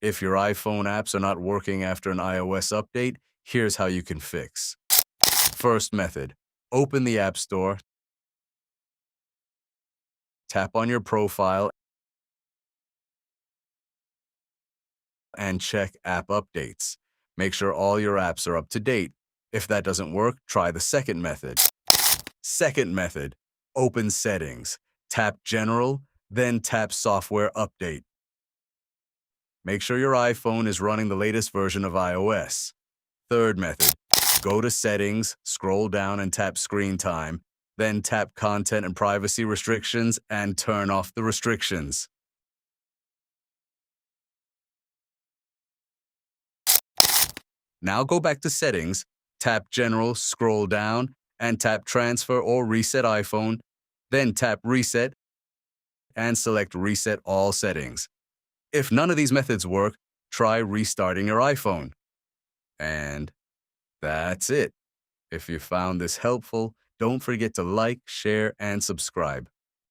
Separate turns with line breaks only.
If your iPhone apps are not working after an iOS update, here's how you can fix. First method, open the App Store, tap on your profile, and check app updates. Make sure all your apps are up to date. If that doesn't work, try the second method. Second method, open Settings. Tap General, then tap Software Update. Make sure your iPhone is running the latest version of iOS. Third method, go to Settings, scroll down and tap Screen Time, then tap Content and Privacy Restrictions and turn off the restrictions. Now go back to Settings, tap General, scroll down, and tap Transfer or Reset iPhone, then tap Reset and select Reset All Settings. If none of these methods work, try restarting your iPhone. And that's it. If you found this helpful, don't forget to like, share, and subscribe.